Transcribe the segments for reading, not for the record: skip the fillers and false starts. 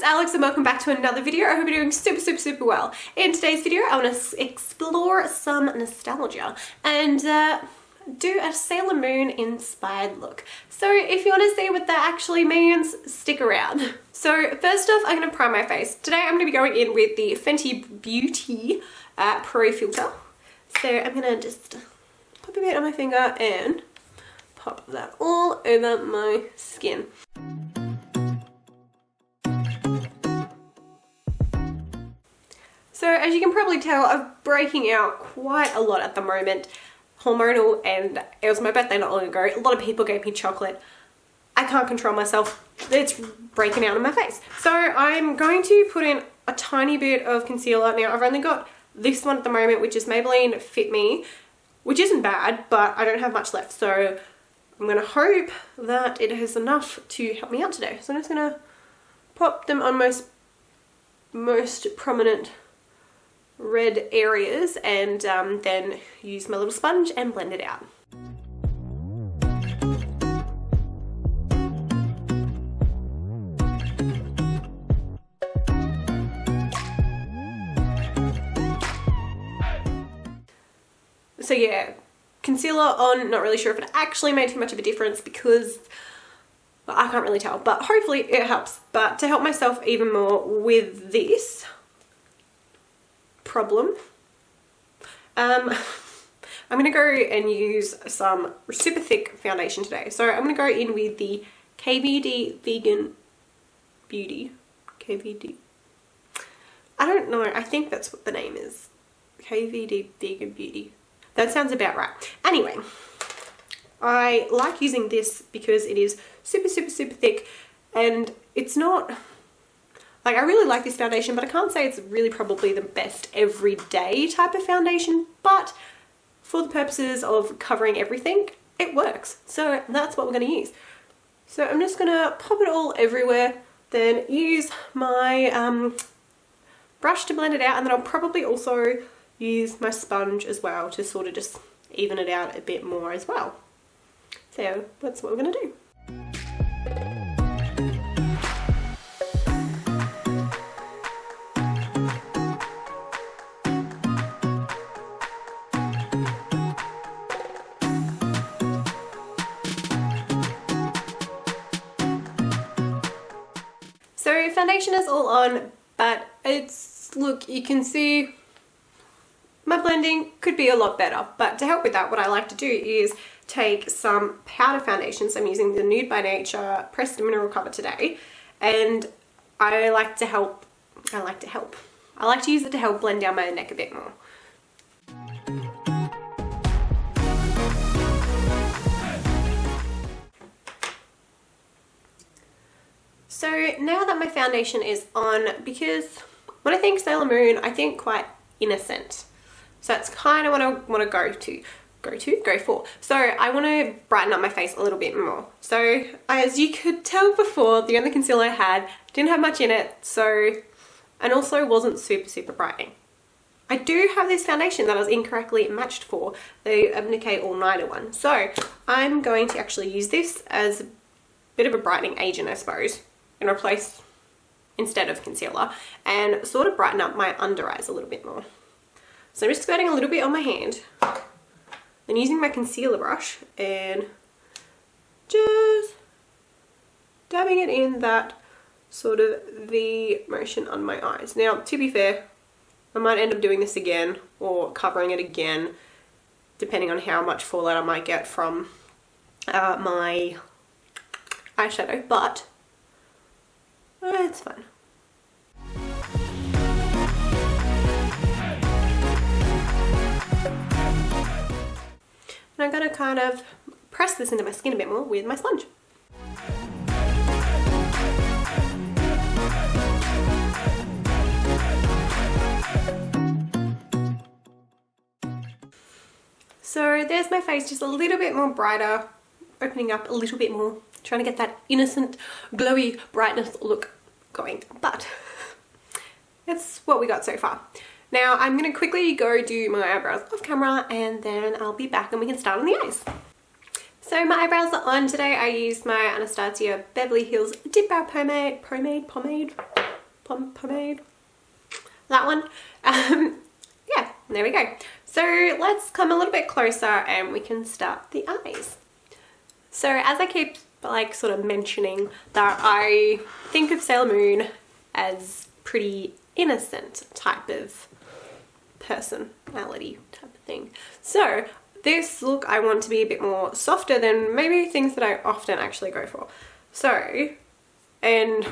Alex and welcome back to another video. I hope you're doing super well. In today's video, I want to explore some nostalgia and do a Sailor Moon inspired look. So if you want to see what that actually means, stick around. So first off, I'm going to prime my face. Today I'm going to be going in with the Fenty Beauty Pro Filter. So I'm going to just pop a bit on my finger and pop that all over my skin. So as you can probably tell, I'm breaking out quite a lot at the moment. Hormonal, and it was my birthday not long ago. A lot of people gave me chocolate. I can't control myself. It's breaking out on my face. So I'm going to put in a tiny bit of concealer. Now I've only got this one at the moment, which is Maybelline Fit Me, which isn't bad, but I don't have much left. So I'm going to hope that it has enough to help me out today. So I'm just going to pop them on most prominent red areas and then use my little sponge and blend it out. So yeah, concealer on, not really sure if it actually made too much of a difference because well, I can't really tell, but hopefully it helps. But to help myself even more with this problem, I'm going to go and use some super thick foundation today. So I'm going to go in with the KVD Vegan Beauty. KVD. I don't know. I think that's what the name is. KVD Vegan Beauty. That sounds about right. Anyway, I like using this because it is super thick and it's not... Like, I really like this foundation, but I can't say it's really probably the best everyday type of foundation, but for the purposes of covering everything, it works. So that's what we're going to use. So I'm just going to pop it all everywhere, then use my brush to blend it out, and then I'll probably also use my sponge as well to sort of just even it out a bit more as well. So that's what we're going to do. So foundation is all on, but it's, look, you can see my blending could be a lot better. But to help with that, what I like to do is take some powder foundation. So I'm using the Nude by Nature Pressed Mineral Cover today. And I like to use it to help blend down my neck a bit more. So now that my foundation is on, because when I think Sailor Moon, I think quite innocent. So that's kind of what I want to go for. So I want to brighten up my face a little bit more. So as you could tell before, the only concealer I had didn't have much in it. So, and also wasn't super brightening. I do have this foundation that I was incorrectly matched for, the Abnike All Nighter one. So I'm going to actually use this as a bit of a brightening agent, I suppose, and replace instead of concealer and sort of brighten up my under eyes a little bit more. So I'm just squirting a little bit on my hand and using my concealer brush and just dabbing it in that sort of V motion on my eyes. Now, to be fair, I might end up doing this again or covering it again depending on how much fallout I might get from my eyeshadow, but it's fun. And I'm going to kind of press this into my skin a bit more with my sponge. So there's my face, just a little bit more brighter, opening up a little bit more, trying to get that innocent, glowy brightness look going. But that's what we got so far. Now I'm going to quickly go do my eyebrows off camera and then I'll be back and we can start on the eyes. So my eyebrows are on today. I used my Anastasia Beverly Hills Dip Brow Pomade. pomade, that one. Yeah, there we go. So let's come a little bit closer and we can start the eyes. So as I keep like sort of mentioning that I think of Sailor Moon as pretty innocent type of personality type of thing. So this look I want to be a bit more softer than maybe things that I often actually go for. So, and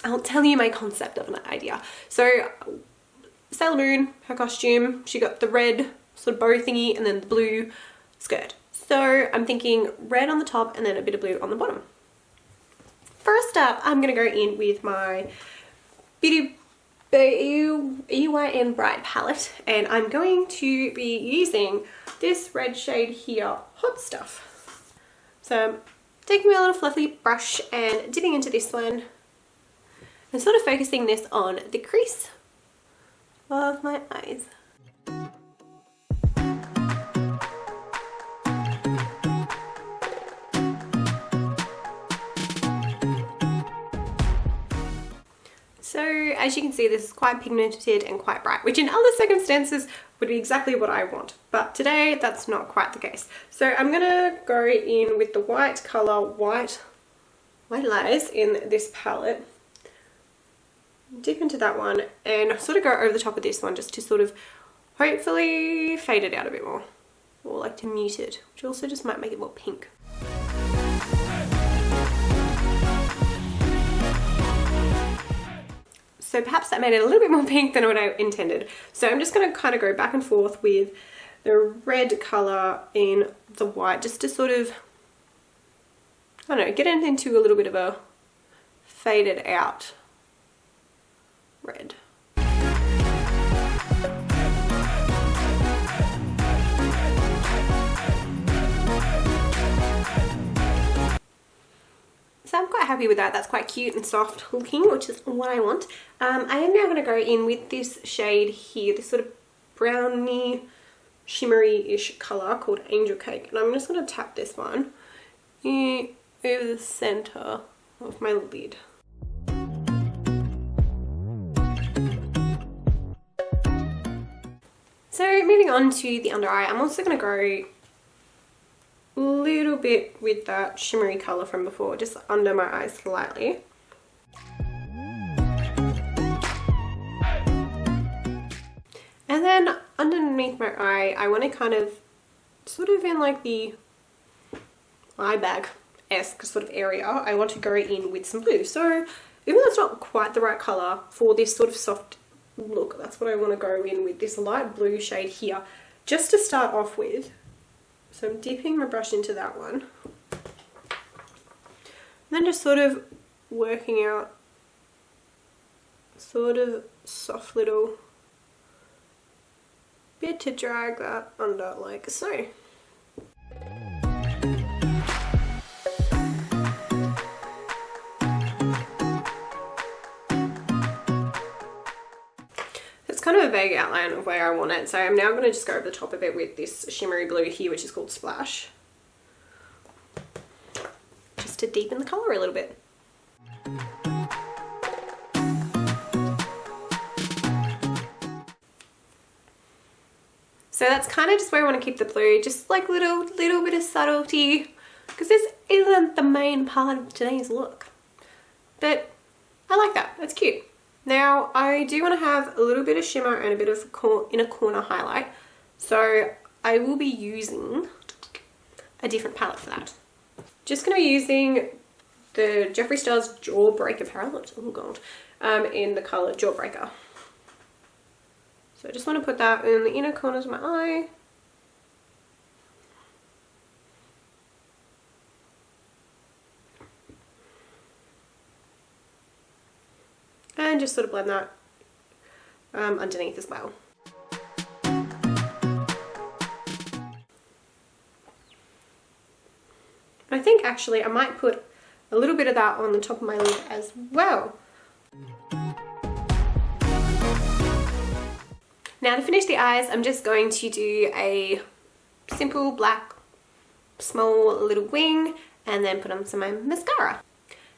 I'll tell you my concept of an idea. So Sailor Moon, her costume, she got the red sort of bow thingy and then the blue skirt. So I'm thinking red on the top and then a bit of blue on the bottom. First up, I'm going to go in with my Beauty EYN Bright palette, and I'm going to be using this red shade here, Hot Stuff. So I'm taking my little fluffy brush and dipping into this one and sort of focusing this on the crease of my eyes. So as you can see, this is quite pigmented and quite bright, which in other circumstances would be exactly what I want. But today that's not quite the case. So I'm gonna go in with the white color, white lies in this palette. Dip into that one and sort of go over the top of this one just to sort of hopefully fade it out a bit more. Or like to mute it, which also just might make it more pink. So perhaps that made it a little bit more pink than what I intended. So I'm just going to kind of go back and forth with the red colour in the white just to sort of, I don't know, get it into a little bit of a faded out red. So I'm quite happy with that. That's quite cute and soft looking, which is what I want. I am now going to go in with this shade here, this sort of browny, shimmery-ish colour called Angel Cake. And I'm just going to tap this one over the centre of my lid. So moving on to the under eye, I'm also going to go a little bit with that shimmery colour from before, just under my eyes slightly. And then underneath my eye, I want to kind of, sort of in like the eye bag-esque sort of area, I want to go in with some blue. So even though it's not quite the right colour for this sort of soft look, that's what I want to go in with, this light blue shade here, just to start off with. So I'm dipping my brush into that one. And then just sort of working out sort of soft little bit to drag that under like so. It's kind of a vague outline of where I want it, so I'm now going to just go over the top of it with this shimmery blue here, which is called Splash, just to deepen the colour a little bit. So that's kind of just where I want to keep the blue, just like little bit of subtlety, because this isn't the main part of today's look, but I like that, that's cute. Now I do want to have a little bit of shimmer and a bit of inner corner highlight, so I will be using a different palette for that. Just going to be using the Jeffree Star's Jawbreaker palette, oh god, in the colour Jawbreaker. So I just want to put that in the inner corners of my eye. And just sort of blend that underneath as well. I think actually I might put a little bit of that on the top of my lid as well. Now to finish the eyes, I'm just going to do a simple black small little wing and then put on some of my mascara.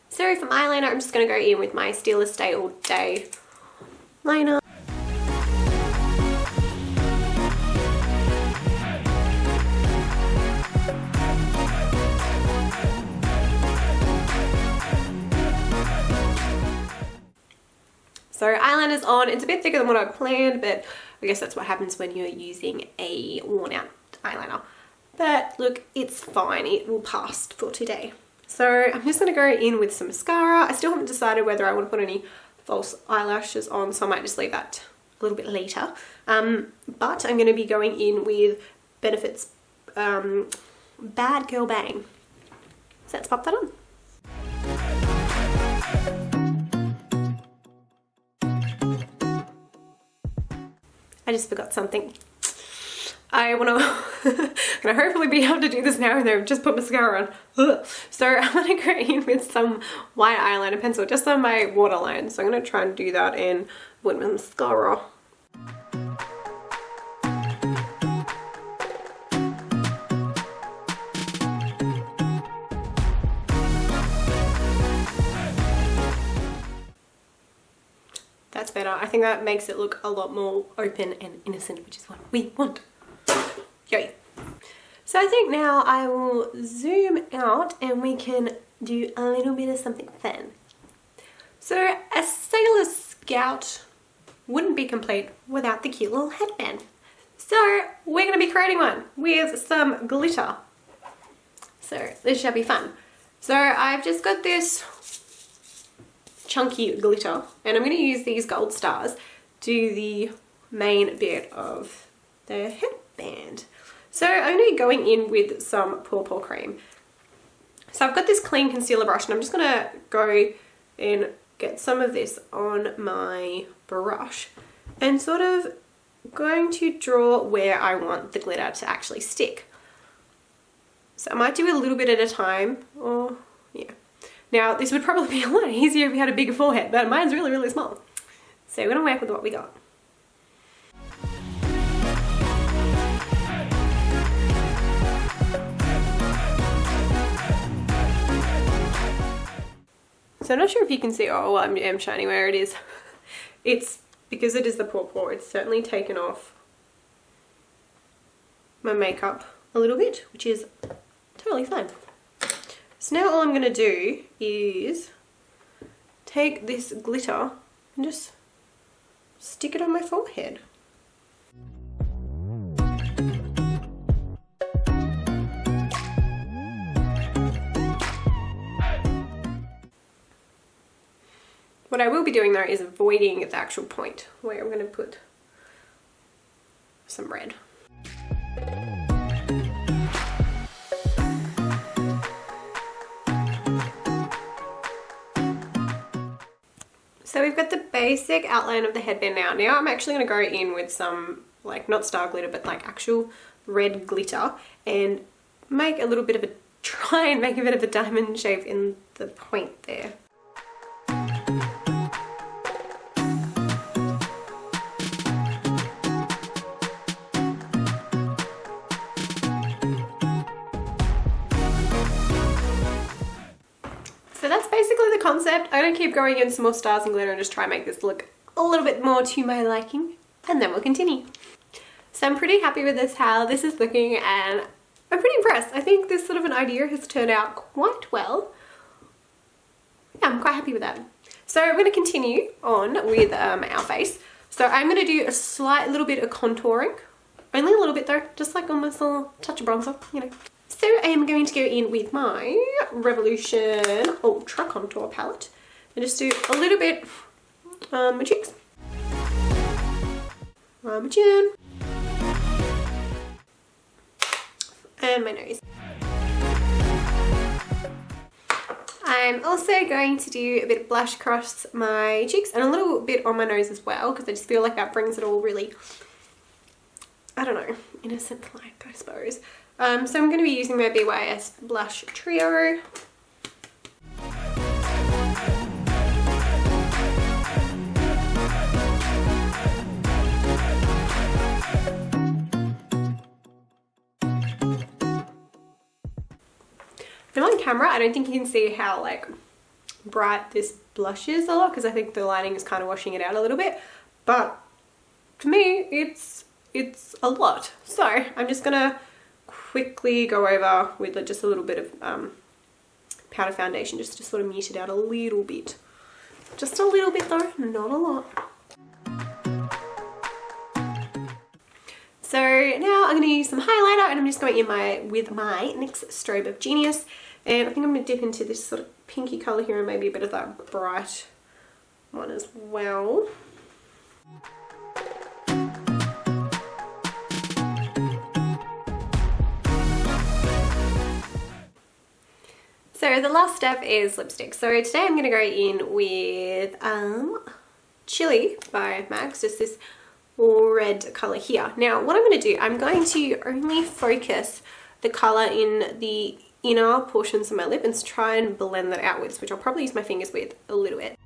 So for my eyeliner, I'm just going to go in with my Stila Stay All Day liner. So eyeliner's on. It's a bit thicker than what I planned, but I guess that's what happens when you're using a worn out eyeliner. But look, it's fine. It will pass for today. So I'm just going to go in with some mascara. I still haven't decided whether I want to put any false eyelashes on, so I might just leave that a little bit later. But I'm going to be going in with Benefit's Bad Girl Bang. So let's pop that on. I just forgot something. I want to gonna hopefully be able to do this now and I've just put mascara on. Ugh. So I'm gonna go in with some white eyeliner pencil just on my waterline. So I'm gonna try and do that in with mascara. That's better. I think that makes it look a lot more open and innocent, which is what we want. Yo. So I think now I will zoom out and we can do a little bit of something fun. So a Sailor Scout wouldn't be complete without the cute little headband. So we're going to be creating one with some glitter. So this shall be fun. So I've just got this chunky glitter and I'm going to use these gold stars to do the main bit of the headband. So I'm going to be going in with some purple cream. So I've got this clean concealer brush and I'm just going to go and get some of this on my brush and sort of going to draw where I want the glitter to actually stick. So I might do a little bit at a time, or yeah. Now this would probably be a lot easier if you had a bigger forehead, but mine's really, really small. So we're going to work with what we got. So I'm not sure if you can see, oh, well, I'm shining where it is. It's because it is the purple, it's certainly taken off my makeup a little bit, which is totally fine. So now all I'm going to do is take this glitter and just stick it on my forehead. What I will be doing though is avoiding the actual point where I'm going to put some red. So we've got the basic outline of the headband now. Now I'm actually going to go in with some, like, not star glitter, but like actual red glitter and make a little bit of a, try and make a bit of a diamond shape in the point there. So that's basically the concept. I'm going to keep going in some more stars and glitter and just try and make this look a little bit more to my liking, and then we'll continue. So I'm pretty happy with this, how this is looking, and I'm pretty impressed. I think this sort of an idea has turned out quite well. Yeah, I'm quite happy with that. So we're going to continue on with our face. So I'm going to do a slight little bit of contouring, only a little bit though, just like almost a little touch of bronzer, you know. So I am going to go in with my Revolution Ultra Contour Palette and just do a little bit on my cheeks, on my chin, and my nose. I'm also going to do a bit of blush across my cheeks and a little bit on my nose as well, because I just feel like that brings it all really, I don't know, innocent-like, I suppose. So I'm going to be using my BYS Blush Trio. Now on camera, I don't think you can see how like bright this blush is a lot, because I think the lighting is kind of washing it out a little bit. but to me it's a lot. So I'm just gonna quickly go over with just a little bit of powder foundation just to sort of mute it out a little bit. Just a little bit though, not a lot. So now I'm going to use some highlighter, and I'm just going in with my NYX Strobe of Genius, and I think I'm going to dip into this sort of pinky colour here and maybe a bit of that bright one as well. So the last step is lipstick. So today I'm going to go in with Chili by MAC, just this red colour here. Now what I'm going to do, I'm going to only focus the colour in the inner portions of my lip and try and blend that outwards, which I'll probably use my fingers with a little bit.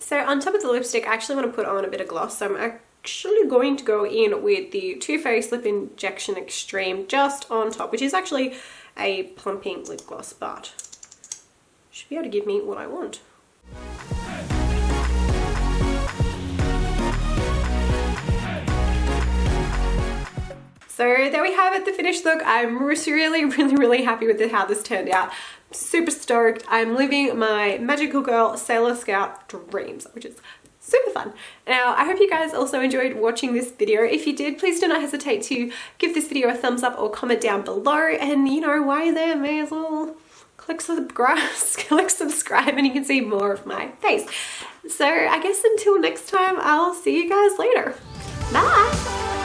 So on top of the lipstick, I actually want to put on a bit of gloss. So I'm actually going to go in with the Too Faced Lip Injection Extreme just on top, which is actually a plumping lip gloss, but should be able to give me what I want. So there we have it, the finished look. I'm really happy with how this turned out. Super stoked. I'm living my magical girl Sailor Scout dreams, which is super fun. Now, I hope you guys also enjoyed watching this video. If you did, please do not hesitate to give this video a thumbs up or comment down below. And you know, while you're there, may as well click subscribe and you can see more of my face. So I guess until next time, I'll see you guys later. Bye!